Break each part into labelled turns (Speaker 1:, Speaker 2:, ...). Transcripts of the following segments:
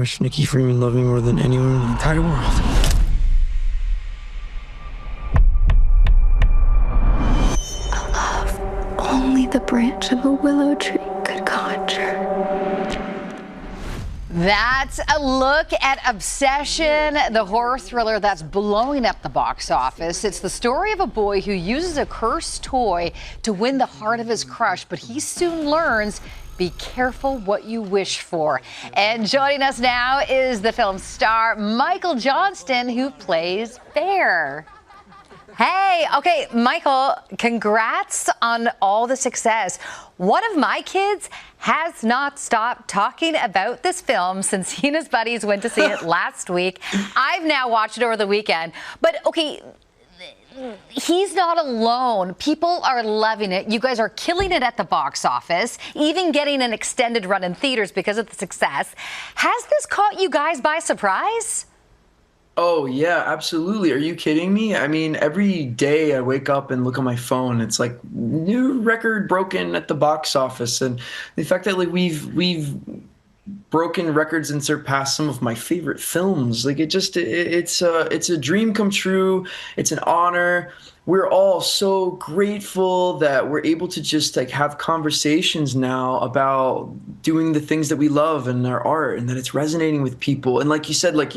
Speaker 1: wish Nikki Freeman loved me more than anyone in the entire world.
Speaker 2: Only the branch of a willow tree could conjure.
Speaker 3: That's a look at Obsession, the horror thriller that's blowing up the box office. It's the story of a boy who uses a cursed toy to win the heart of his crush, but he soon learns, be careful what you wish for. And joining us now is the film star Michael Johnston, who plays Bear. Hey, okay, Michael, congrats on all the success. One of my kids has not stopped talking about this film since he and his buddies went to see it last week. I've now watched it over the weekend. But, okay, he's not alone. People are loving it. You guys are killing it at the box office, even getting an extended run in theaters because of the success. Has this caught you guys by surprise?
Speaker 1: Oh, yeah, absolutely. Are you kidding me? I mean, every day I wake up and look on my phone, it's like new record broken at the box office. And the fact that like we've broken records and surpassed some of my favorite films, like it's a dream come true. It's an honor. We're all so grateful that we're able to just like have conversations now about doing the things that we love and our art, and that it's resonating with people. And like you said, like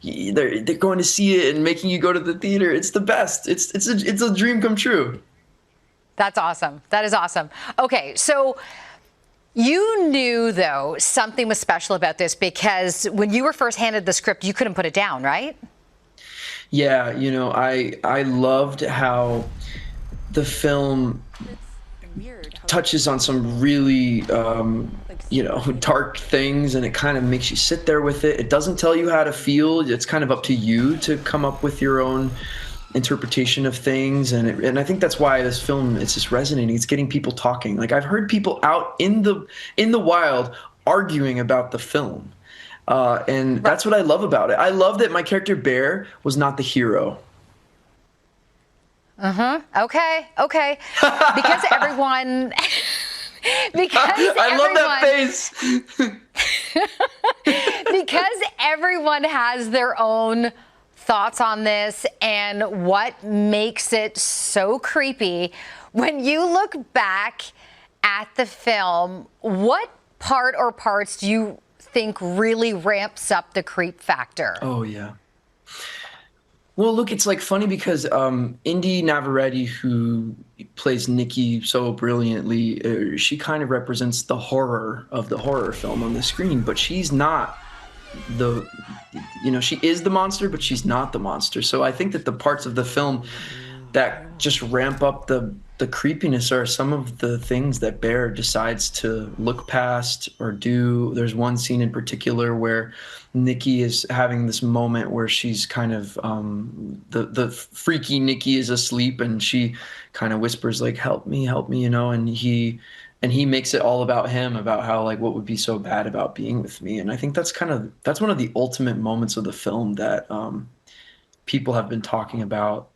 Speaker 1: they're going to see it and making you go to the theater. It's the best. It's a dream come true.
Speaker 3: That's awesome. That is awesome. Okay, so you knew though something was special about this because when you were first handed the script, you couldn't put it down, right?
Speaker 1: Yeah, you know, I loved how the film touches on some really, dark things, and it kind of makes you sit there with it. It doesn't tell you how to feel. It's kind of up to you to come up with your own interpretation of things. And I think that's why this film, it's just resonating. It's getting people talking. Like I've heard people out in the wild arguing about the film. And that's what I love about it. I love that my character Bear was not the hero.
Speaker 3: Okay. Because everyone...
Speaker 1: I love that face.
Speaker 3: Because everyone has their own thoughts on this and what makes it so creepy. When you look back at the film, what part or parts do you think really ramps up the creep factor?
Speaker 1: Oh, yeah. Well, look, it's like funny because Indy Navarrete, who plays Nikki so brilliantly, she kind of represents the horror of the horror film on the screen, but she's not she is the monster, but she's not the monster. So I think that the parts of the film that just ramp up the creepiness are some of the things that Bear decides to look past or do. There's one scene in particular where Nikki is having this moment where she's kind of the freaky Nikki is asleep, and she kind of whispers like, help me, and he makes it all about him, about how like what would be so bad about being with me. And I think that's one of the ultimate moments of the film that people have been talking about.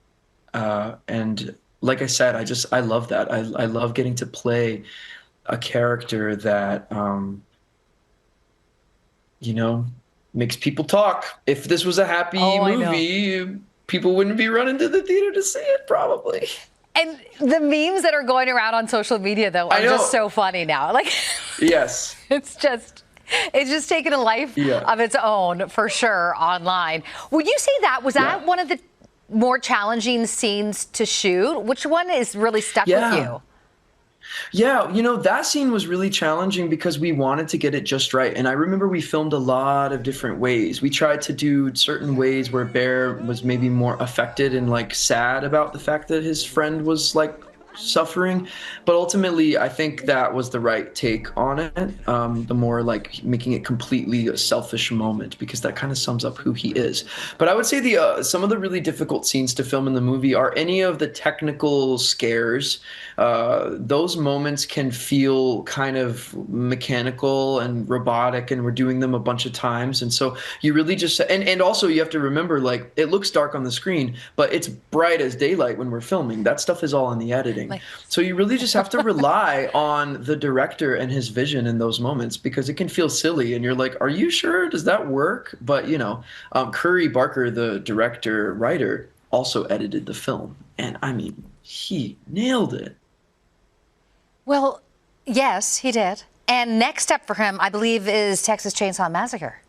Speaker 1: And like I said, I love that. I love getting to play a character that, makes people talk. If this was a happy movie, people wouldn't be running to the theater to see it, probably.
Speaker 3: And the memes that are going around on social media, though, are just so funny now. Like,
Speaker 1: yes,
Speaker 3: it's just taken a life of its own, for sure, online. Would you say was that one of the more challenging scenes to shoot? Which one is really stuck with you?
Speaker 1: Yeah, that scene was really challenging because we wanted to get it just right. And I remember we filmed a lot of different ways. We tried to do certain ways where Bear was maybe more affected and like sad about the fact that his friend was like suffering, but ultimately I think that was the right take on it. The more like making it completely a selfish moment, because that kind of sums up who he is. But I would say some of the really difficult scenes to film in the movie are any of the technical scares. Those moments can feel kind of mechanical and robotic, and we're doing them a bunch of times. And so you really just, and also you have to remember, like, it looks dark on the screen, but it's bright as daylight when we're filming. That stuff is all in the editing. anything. So you really just have to rely on the director and his vision in those moments, because it can feel silly and you're like, are you sure? Does that work? But, Curry Barker, the director, writer, also edited the film. And I mean, he nailed it.
Speaker 3: Well, yes, he did. And next up for him, I believe, is Texas Chainsaw Massacre.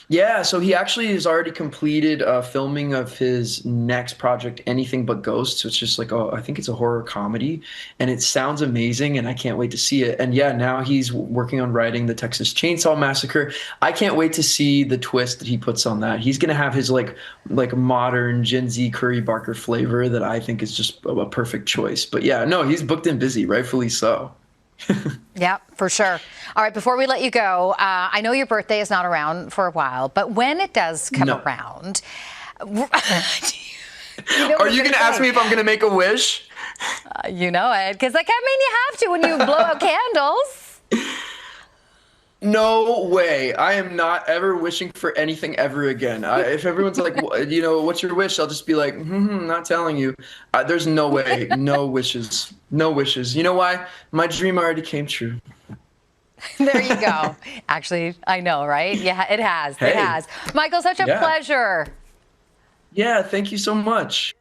Speaker 1: Yeah, so he actually has already completed filming of his next project, Anything But Ghosts, which is like I think it's a horror comedy, and it sounds amazing, and I can't wait to see it. And yeah, now he's working on writing the Texas Chainsaw Massacre. I can't wait to see the twist that he puts on that. He's gonna have his like modern Gen Z Curry Barker flavor that I think is just a perfect choice. But yeah, no, he's booked and busy, rightfully so.
Speaker 3: Yeah, for sure. All right, before we let you go, I know your birthday is not around for a while, but when it does come around,
Speaker 1: Are you going to ask me if I'm going to make a wish?
Speaker 3: You know it, because I mean you have to when you blow out candles.
Speaker 1: No way. I am not ever wishing for anything ever again. If everyone's like, what's your wish? I'll just be like, not telling you. There's no way. No wishes. No wishes. You know why? My dream already came true.
Speaker 3: There you go. Actually, I know, right? Yeah, it has.
Speaker 1: Hey.
Speaker 3: It has. Michael, such a pleasure.
Speaker 1: Yeah, thank you so much.